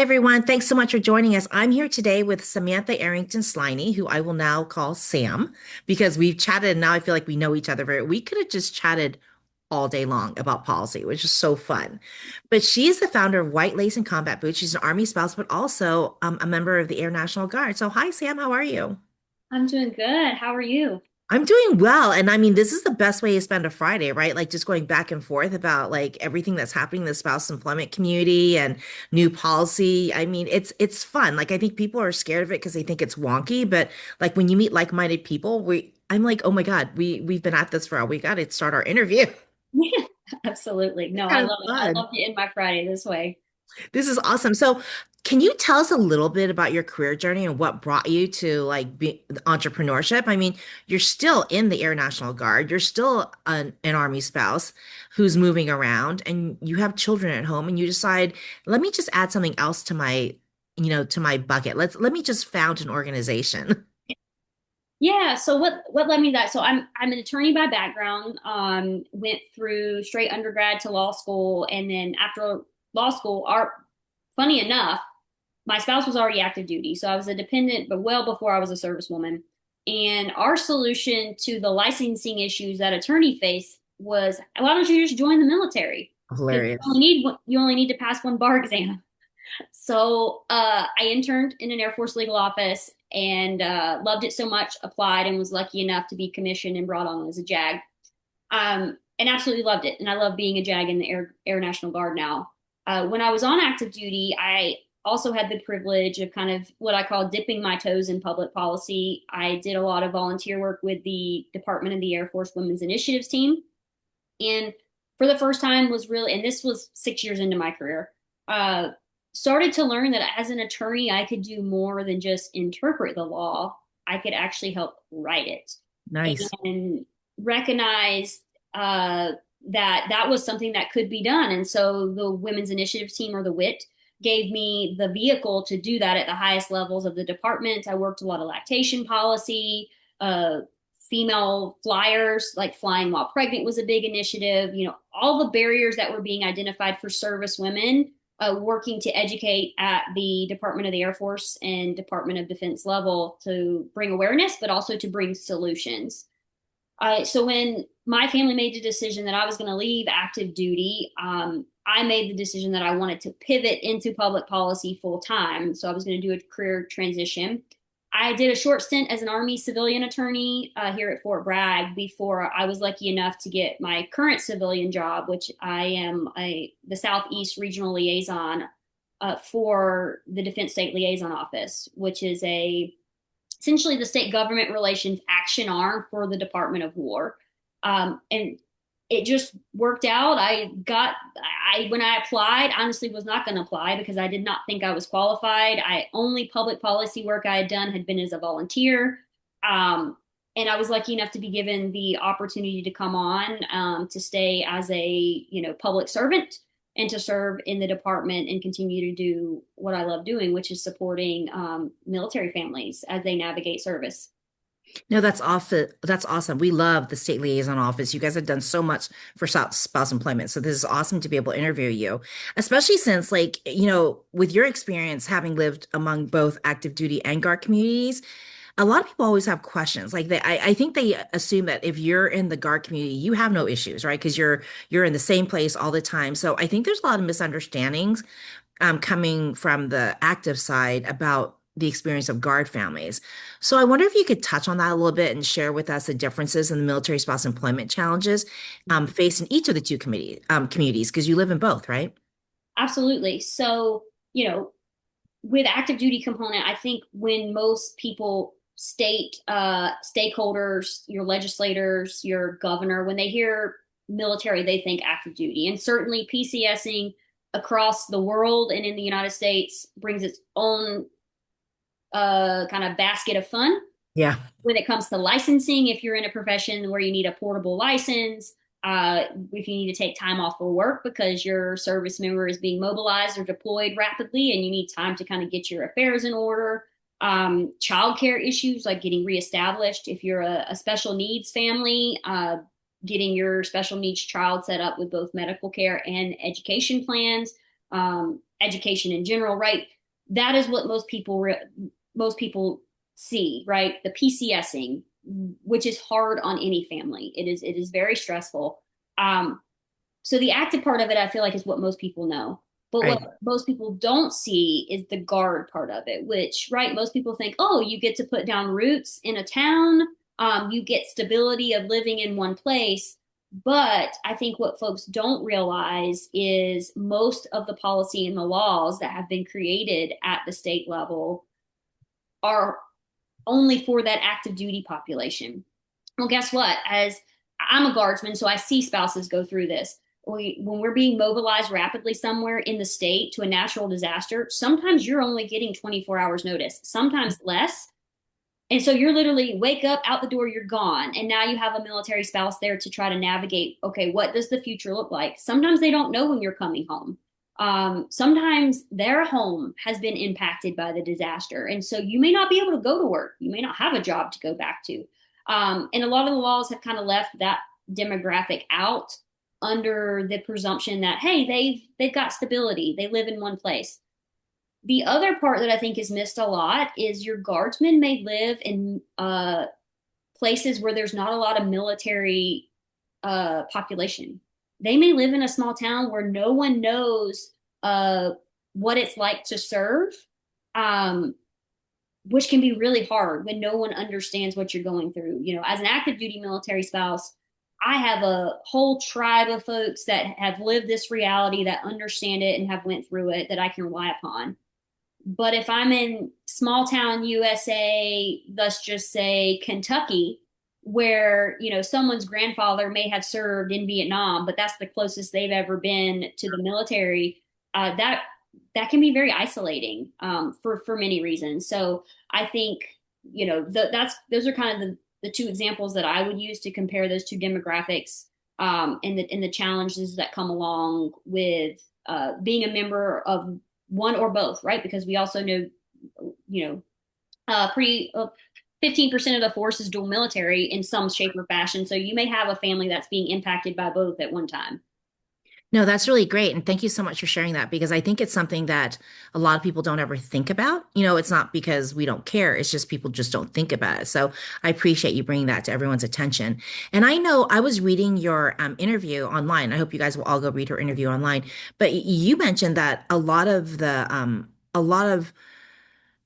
everyone. Thanks so much for joining us. I'm here today with Samantha Arrington Sliney, who I will now call Sam, because we've chatted and now I feel like we know each other very. We could have just chatted all day long about policy, which is so fun. But she is the founder of White Lace and Combat Boots. She's an Army spouse, but also a member of the Air National Guard. So, hi, Sam. How are you? I'm doing good. How are you? I'm doing well. And I mean, this is the best way to spend a Friday, right? Like just going back and forth about like everything that's happening in the spouse employment community and new policy. I mean, it's fun. Like I think people are scared of it because they think it's wonky, but like when you meet like-minded people, I'm like, oh my God, we've been at this for a while. We got to start our interview. Yeah, absolutely. No, I Kind of love it. I fun. love to end my Friday this way. This is awesome. So, can you tell us a little bit about your career journey and what brought you to like entrepreneurship? I mean, you're still in the Air National Guard. You're still an Army spouse who's moving around, and you have children at home, and you decide, let me just add something else to to my bucket. Let me just found an organization. Yeah, so what led me to that? So I'm an attorney by background. Went through straight undergrad to law school, and then after law school, funny enough, my spouse was already active duty, so I was a dependent, but well before I was a servicewoman. And our solution to the licensing issues that attorney face was, why don't you just join the military? Because Hilarious. you only need to pass one bar exam. So I interned in an Air Force legal office and loved it so much, applied and was lucky enough to be commissioned and brought on as a JAG. And absolutely loved it. And I love being a JAG in the Air National Guard now. When I was on active duty, I also had the privilege of kind of what I call dipping my toes in public policy. I did a lot of volunteer work with the Department of the Air Force Women's Initiatives team. And for the first time was really, and this was 6 years into my career, uh, started to learn that as an attorney, I could do more than just interpret the law. I could actually help write it Nice. and recognize that that was something that could be done. And so the Women's Initiative team, or the WIT, gave me the vehicle to do that at the highest levels of the department. I worked a lot of lactation policy, uh, female flyers, like flying while pregnant was a big initiative. You know, all the barriers that were being identified for service women, working to educate at the Department of the Air Force and Department of Defense level to bring awareness, but also to bring solutions. So when my family made the decision that I was going to leave active duty, I made the decision that I wanted to pivot into public policy full time. So I was going to do a career transition. I did a short stint as an Army civilian attorney here at Fort Bragg before I was lucky enough to get my current civilian job, which I am the Southeast Regional Liaison for the Defense State Liaison Office, which is essentially the state government relations action arm for the Department of War. And it just worked out. When I applied, honestly was not going to apply because I did not think I was qualified. Only public policy work I had done had been as a volunteer. And I was lucky enough to be given the opportunity to come on to stay as a public servant and to serve in the department and continue to do what I love doing, which is supporting military families as they navigate service. No, that's awesome. That's awesome. We love the state liaison office. You guys have done so much for spouse employment. So this is awesome to be able to interview you, especially since like, with your experience having lived among both active duty and guard communities, a lot of people always have questions. Like I think they assume that if you're in the guard community, you have no issues, right? Because you're in the same place all the time. So I think there's a lot of misunderstandings coming from the active side about the experience of guard families. So I wonder if you could touch on that a little bit and share with us the differences in the military spouse employment challenges faced in each of the two communities, because you live in both, right? Absolutely. So, with active duty component, I think when most people stakeholders, your legislators, your governor, when they hear military, they think active duty. And certainly PCSing across the world and in the United States brings its own kind of basket of fun. Yeah. When it comes to licensing, if you're in a profession where you need a portable license, if you need to take time off for work because your service member is being mobilized or deployed rapidly and you need time to kind of get your affairs in order. Childcare issues like getting reestablished. If you're a special needs family, getting your special needs child set up with both medical care and education plans. education in general, right? That is what most people see, right? The PCSing, which is hard on any family. It is very stressful. Um, so the active part of it, I feel like, is what most people know. But what Right. most people don't see is the guard part of it, which, right, most people think, oh, you get to put down roots in a town, you get stability of living in one place. But I think what folks don't realize is most of the policy and the laws that have been created at the state level are only for that active duty population. Well, guess what? As I'm a guardsman, so I see spouses go through this. When we're being mobilized rapidly somewhere in the state to a natural disaster, sometimes you're only getting 24 hours notice, sometimes less. And so you're literally wake up, out the door, you're gone. And now you have a military spouse there to try to navigate, okay, what does the future look like? Sometimes they don't know when you're coming home. Sometimes their home has been impacted by the disaster. And so you may not be able to go to work. You may not have a job to go back to. And a lot of the laws have kind of left that demographic out under the presumption that, hey, they've got stability. They live in one place. The other part that I think is missed a lot is your guardsmen may live in places where there's not a lot of military population. They may live in a small town where no one knows what it's like to serve, um, which can be really hard when no one understands what you're going through. You know, as an active duty military spouse, I have a whole tribe of folks that have lived this reality, that understand it and have went through it, that I can rely upon. But if I'm in small town USA, let's just say Kentucky, where, you know, someone's grandfather may have served in Vietnam, but that's the closest they've ever been to the military, that can be very isolating, for many reasons. So I think, you know, that's those are kind of the two examples that I would use to compare those two demographics, and the challenges that come along with being a member of one or both, right? Because we also know, you know, pretty 15% of the force is dual military in some shape or fashion. So you may have a family that's being impacted by both at one time. No, that's really great. And thank you so much for sharing that because I think it's something that a lot of people don't ever think about. You know, it's not because we don't care, it's just people just don't think about it. So I appreciate you bringing that to everyone's attention. And I know I was reading your interview online. I hope you guys will all go read her interview online. But you mentioned that a lot of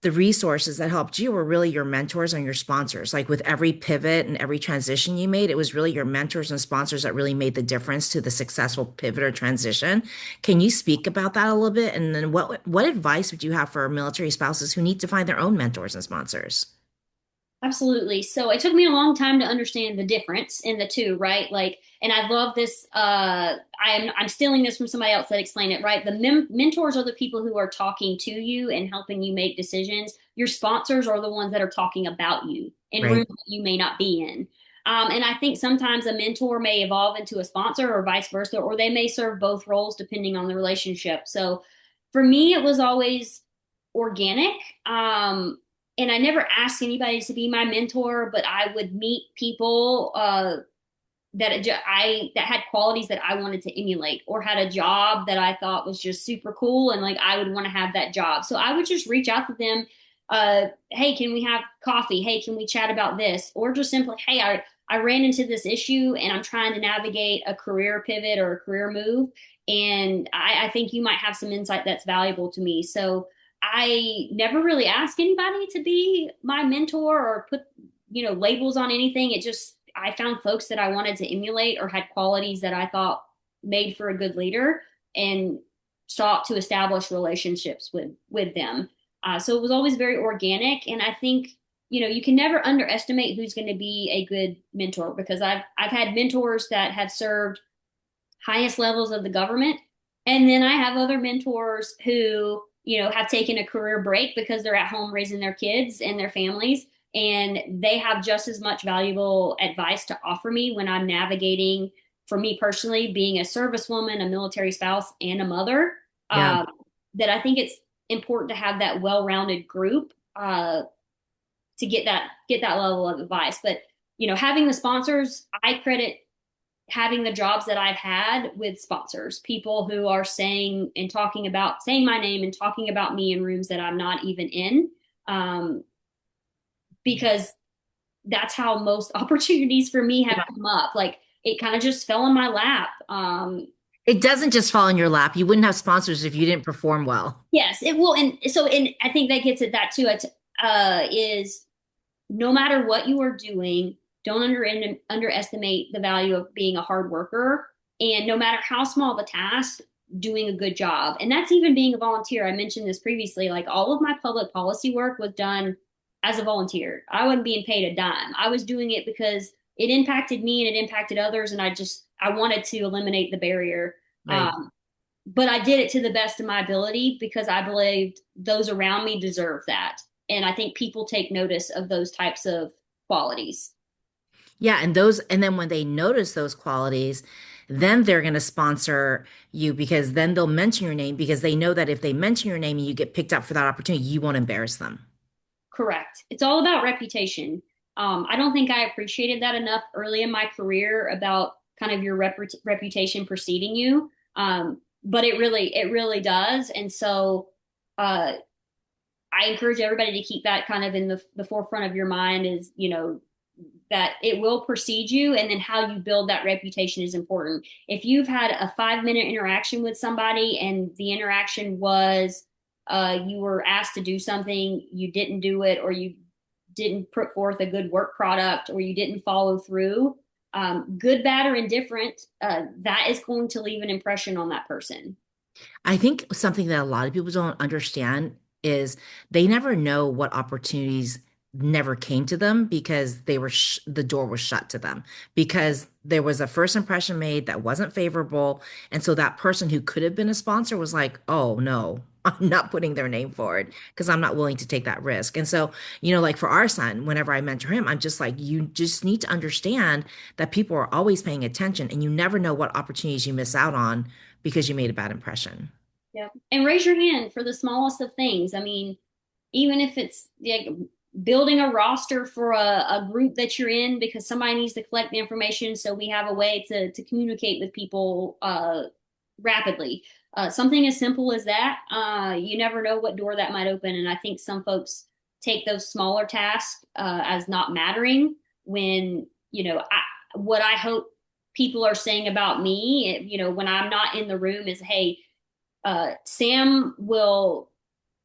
the resources that helped you were really your mentors and your sponsors. Like with every pivot and every transition you made, it was really your mentors and sponsors that really made the difference to the successful pivot or transition. Can you speak about that a little bit? And then what advice would you have for military spouses who need to find their own mentors and sponsors? Absolutely. So it took me a long time to understand the difference in the two, right? Like, and I love this. I'm stealing this from somebody else that explained it, right? The mentors are the people who are talking to you and helping you make decisions. Your sponsors are the ones that are talking about you in Right. rooms that you may not be in. And I think sometimes a mentor may evolve into a sponsor or vice versa, or they may serve both roles depending on the relationship. So for me, it was always organic. And I never asked anybody to be my mentor, but I would meet people that had qualities that I wanted to emulate, or had a job that I thought was just super cool, and like I would want to have that job. So I would just reach out to them. Hey, can we have coffee? Hey, can we chat about this? Or just simply, hey, I ran into this issue and I'm trying to navigate a career pivot or a career move. And I think you might have some insight that's valuable to me. So I never really asked anybody to be my mentor or put, you know, labels on anything. It just, I found folks that I wanted to emulate or had qualities that I thought made for a good leader, and sought to establish relationships with them. So it was always very organic. And I think, you know, you can never underestimate who's going to be a good mentor, because I've had mentors that have served highest levels of the government. And then I have other mentors who, you know, have taken a career break because they're at home raising their kids and their families. And they have just as much valuable advice to offer me when I'm navigating, for me personally, being a servicewoman, a military spouse, and a mother. Yeah. Uh, that I think it's important to have that well-rounded group, to get that level of advice. But, you know, having the sponsors, I credit having the jobs that I've had with sponsors, people who are saying and talking about saying my name and talking about me in rooms that I'm not even in, um, because that's how most opportunities for me have Yeah. come up. Like it kind of just fell in my lap. It doesn't just fall in your lap. You wouldn't have sponsors if you didn't perform well. Yes, it will, and so and I think that gets at that too. Is no matter what you are doing, don't underestimate the value of being a hard worker. And no matter how small the task, doing a good job. And that's even being a volunteer. I mentioned this previously. Like all of my public policy work was done as a volunteer. I wasn't being paid a dime. I was doing it because it impacted me and it impacted others. And I wanted to eliminate the barrier. Right. Um, but I did it to the best of my ability because I believed those around me deserve that. And I think people take notice of those types of qualities. Yeah, and then when they notice those qualities, then they're going to sponsor you because then they'll mention your name because they know that if they mention your name and you get picked up for that opportunity, you won't embarrass them. Correct. It's all about reputation. I don't think I appreciated that enough early in my career about kind of your reputation preceding you. But it really does. And so, uh, I encourage everybody to keep that kind of in the forefront of your mind is, that it will precede you and then how you build that reputation is important. If you've had a 5 minute interaction with somebody and the interaction was you were asked to do something, you didn't do it, or you didn't put forth a good work product, or you didn't follow through, good, bad, or indifferent, that is going to leave an impression on that person. I think something that a lot of people don't understand is they never know what opportunities never came to them because the door was shut to them because there was a first impression made that wasn't favorable. And so that person who could have been a sponsor was like, oh no, I'm not putting their name forward because I'm not willing to take that risk. And so, like for our son, whenever I mentor him, I'm just like, you just need to understand that people are always paying attention and you never know what opportunities you miss out on because you made a bad impression. Yeah. And raise your hand for the smallest of things. I mean, even if it's like building a roster for a group that you're in because somebody needs to collect the information so we have a way to communicate with people rapidly. Something as simple as that, you never know what door that might open. And I think some folks take those smaller tasks as not mattering when, what I hope people are saying about me, when I'm not in the room is, hey, Sam will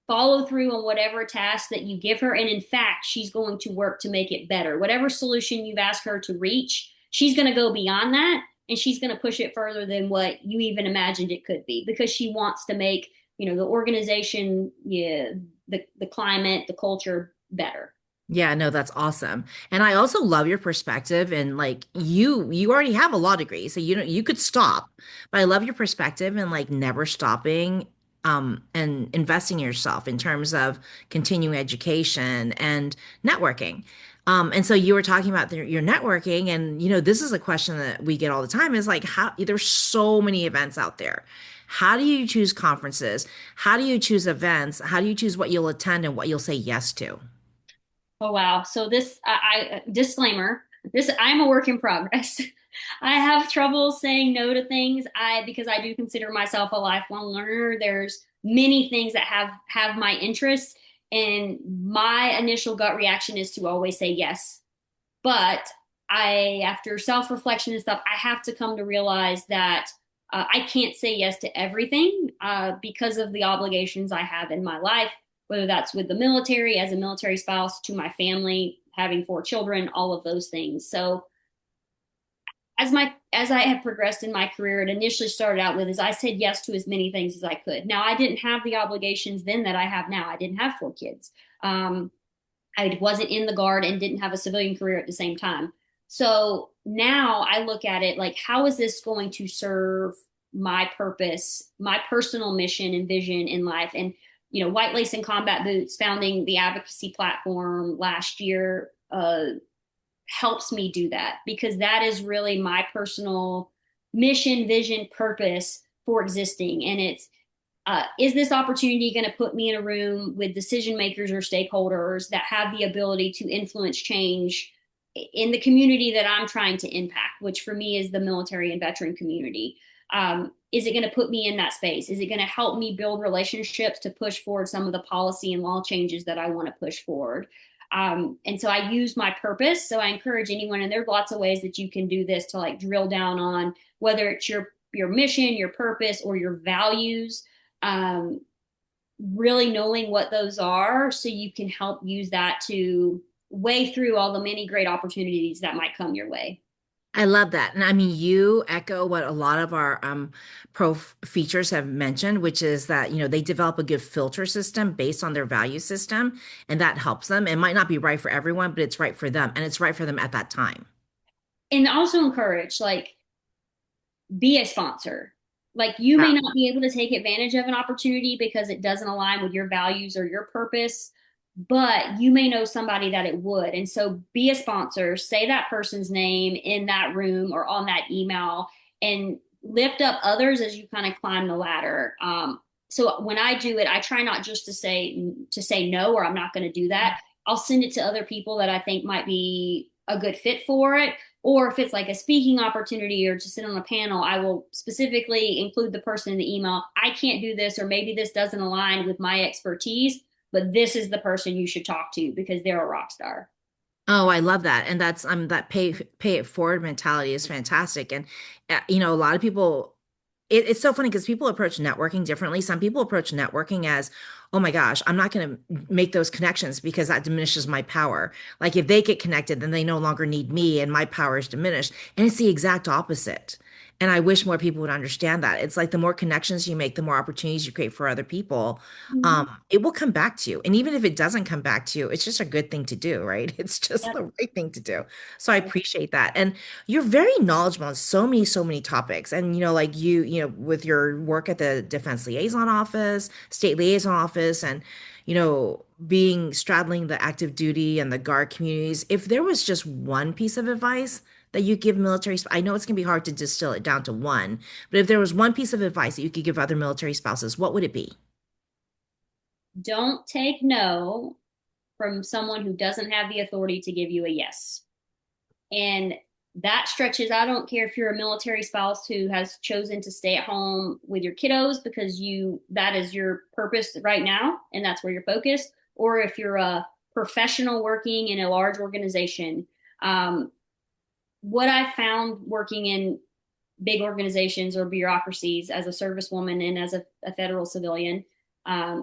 follow through on whatever task that you give her. And in fact, she's going to work to make it better. Whatever solution you've asked her to reach, she's going to go beyond that and she's going to push it further than what you even imagined it could be because she wants to make, the organization, yeah, the climate, the culture better. Yeah, no, that's awesome. And I also love your perspective and like you already have a law degree, so you could stop. But I love your perspective and like never stopping and investing in yourself in terms of continuing education and networking. And so you were talking about your networking and this is a question that we get all the time is like how there's so many events out there. How do you choose conferences? How do you choose events? How do you choose what you'll attend and what you'll say yes to? Oh wow. So this disclaimer, this I'm a work in progress. I have trouble saying no to things. Because I do consider myself a lifelong learner. There's many things that have my interests and my initial gut reaction is to always say yes. But after self-reflection and stuff, I have to come to realize that I can't say yes to everything because of the obligations I have in my life, whether that's with the military, as a military spouse, to my family, having 4 children, all of those things. So as I have progressed in my career, it initially started out with is I said yes to as many things as I could. Now I didn't have the obligations then that I have now. I didn't have 4 kids. I wasn't in the guard and didn't have a civilian career at the same time. So now I look at it like, how is this going to serve my purpose, my personal mission and vision in life? And, White Lace and Combat Boots, founding the advocacy platform last year, helps me do that because that is really my personal mission, vision, purpose for existing. And it's, is this opportunity going to put me in a room with decision makers or stakeholders that have the ability to influence change in the community that I'm trying to impact, which for me is the military and veteran community. Is it going to put me in that space? Is it going to help me build relationships to push forward some of the policy and law changes that I want to push forward? And so I use my purpose. So I encourage anyone, and there's lots of ways that you can do this to like drill down on whether it's your mission, your purpose, or your values. Really knowing what those are so you can help use that to weigh through all the many great opportunities that might come your way. I love that. And I mean, you echo what a lot of our features have mentioned, which is that, they develop a good filter system based on their value system, and that helps them. It might not be right for everyone, but it's right for them, and it's right for them at that time. And also encourage, like, be a sponsor. Like, you may not be able to take advantage of an opportunity because it doesn't align with your values or your purpose, but you may know somebody that it would. And so be a sponsor, say that person's name in that room or on that email, and lift up others as you kind of climb the ladder. So when I do it, I try not just to say no, or I'm not going to do that. I'll send it to other people that I think might be a good fit for it. Or if it's like a speaking opportunity or to sit on a panel, I will specifically include the person in the email. I can't do this, or maybe this doesn't align with my expertise, but this is the person you should talk to because they're a rock star. Oh, I love that. And that's that pay it forward mentality is fantastic. And a lot of people it's so funny because people approach networking differently. Some people approach networking as, oh my gosh, I'm not going to make those connections because that diminishes my power. Like if they get connected, then they no longer need me and my power is diminished. And it's the exact opposite. And I wish more people would understand that. It's like the more connections you make, the more opportunities you create for other people, Mm-hmm. it will come back to you. And even if it doesn't come back to you, it's just a good thing to do, right? It's just Yep. the right thing to do. So I appreciate that. And you're very knowledgeable on so many topics. And, like with your work at the Defense Liaison Office, State Liaison Office, and, being straddling the active duty and the Guard communities, if there was just one piece of advice that you give military, I know it's going to be hard to distill it down to one, but if there was one piece of advice that you could give other military spouses, what would it be? Don't take no from someone who doesn't have the authority to give you a yes. And that stretches, I don't care if you're a military spouse who has chosen to stay at home with your kiddos because that is your purpose right now and that's where you're focused, or if you're a professional working in a large organization. What I found working in big organizations or bureaucracies as a servicewoman and as a federal civilian,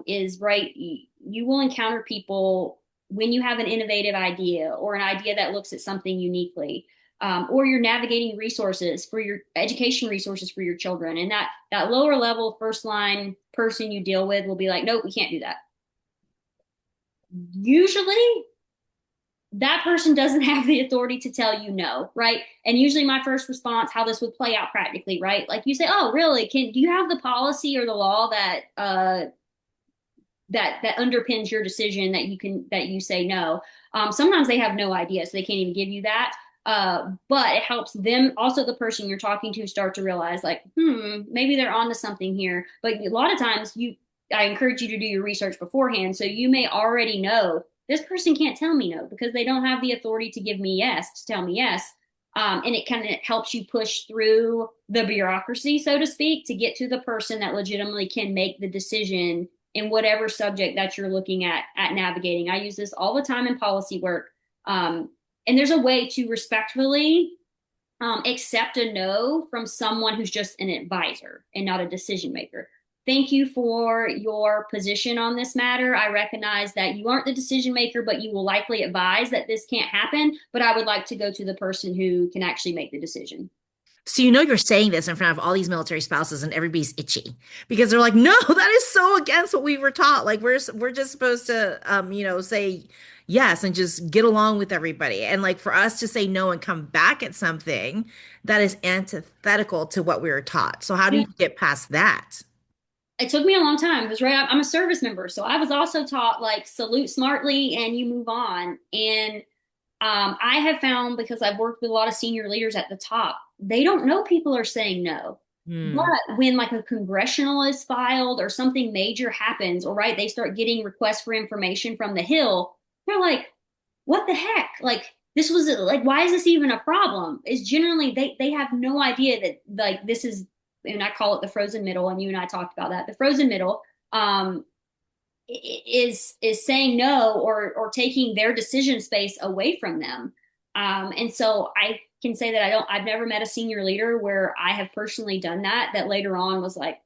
is right. You will encounter people when you have an innovative idea or an idea that looks at something uniquely, or you're navigating resources for your education resources for your children. And that lower level first line person you deal with will be like, nope, we can't do that. Usually that person doesn't have the authority to tell you no, right? And usually my first response, how this would play out practically, right? Like you say, oh, really? Do you have the policy or the law that underpins your decision that you say no? Sometimes they have no idea, so they can't even give you that. But it helps them, also the person you're talking to, start to realize like, maybe they're onto something here. But a lot of times I encourage you to do your research beforehand. So you may already know this person can't tell me no because they don't have the authority to give me yes, to tell me yes. And it kind of helps you push through the bureaucracy, so to speak, to get to the person that legitimately can make the decision in whatever subject that you're looking at navigating. I use this all the time in policy work. And there's a way to respectfully accept a no from someone who's just an advisor and not a decision maker. Thank you for your position on this matter. I recognize that you aren't the decision maker, but you will likely advise that this can't happen. But I would like to go to the person who can actually make the decision. So you're saying this in front of all these military spouses and everybody's itchy because they're like, no, that is so against what we were taught. Like we're just supposed to say yes and just get along with everybody. And like for us to say no and come back at something that is antithetical to what we were taught. So how do Yeah. you get past that? It took me a long time because right, I'm a service member, so I was also taught like salute smartly and you move on. And I have found, because I've worked with a lot of senior leaders at the top, they don't know people are saying no. Hmm. But when like a congressional is filed or something major happens, or right, they start getting requests for information from the Hill, they're like, what the heck? Like, this was like, why is this even a problem? Is generally they have no idea that like this is, and I call it the frozen middle, and you and I talked about that. The frozen middle um, is saying no or taking their decision space away from them. And so I can say that I've never met a senior leader where I have personally done that, that later on was like,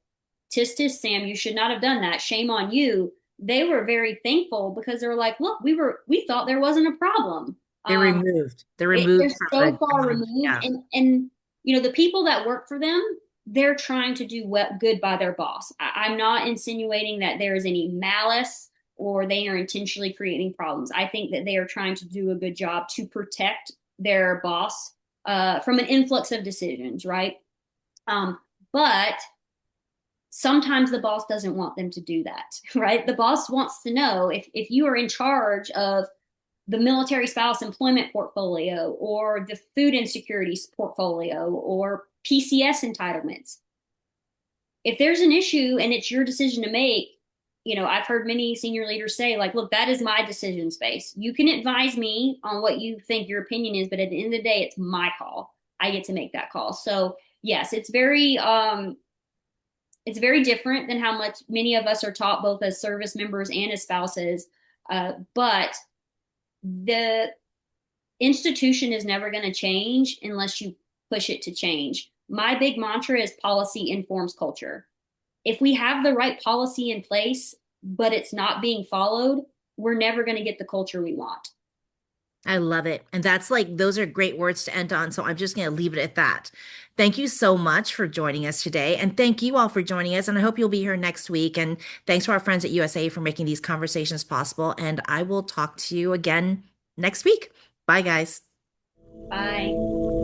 tis tis Sam, you should not have done that. Shame on you. They were very thankful because they were like, look, we thought there wasn't a problem. They're Um, removed. They're they're removed from so the far job. removed, Yeah. and you know the people that work for them, they're trying to do what good by their boss. I'm not insinuating that there is any malice or they are intentionally creating problems. I think that they are trying to do a good job to protect their boss from an influx of decisions, right? But sometimes the boss doesn't want them to do that, right? The boss wants to know if you are in charge of the military spouse employment portfolio or the food insecurity portfolio or PCS entitlements. If there's an issue and it's your decision to make, you know, I've heard many senior leaders say, like, look, that is my decision space. You can advise me on what you think your opinion is, but at the end of the day, it's my call. I get to make that call. So yes, it's very different than how much many of us are taught both as service members and as spouses. But the institution is never going to change unless you push it to change. My big mantra is policy informs culture. If we have the right policy in place, but it's not being followed, we're never going to get the culture we want. I love it. And that's like, those are great words to end on. So I'm just going to leave it at that. Thank you so much for joining us today. And thank you all for joining us. And I hope you'll be here next week. And thanks to our friends at USA for making these conversations possible. And I will talk to you again next week. Bye, guys. Bye.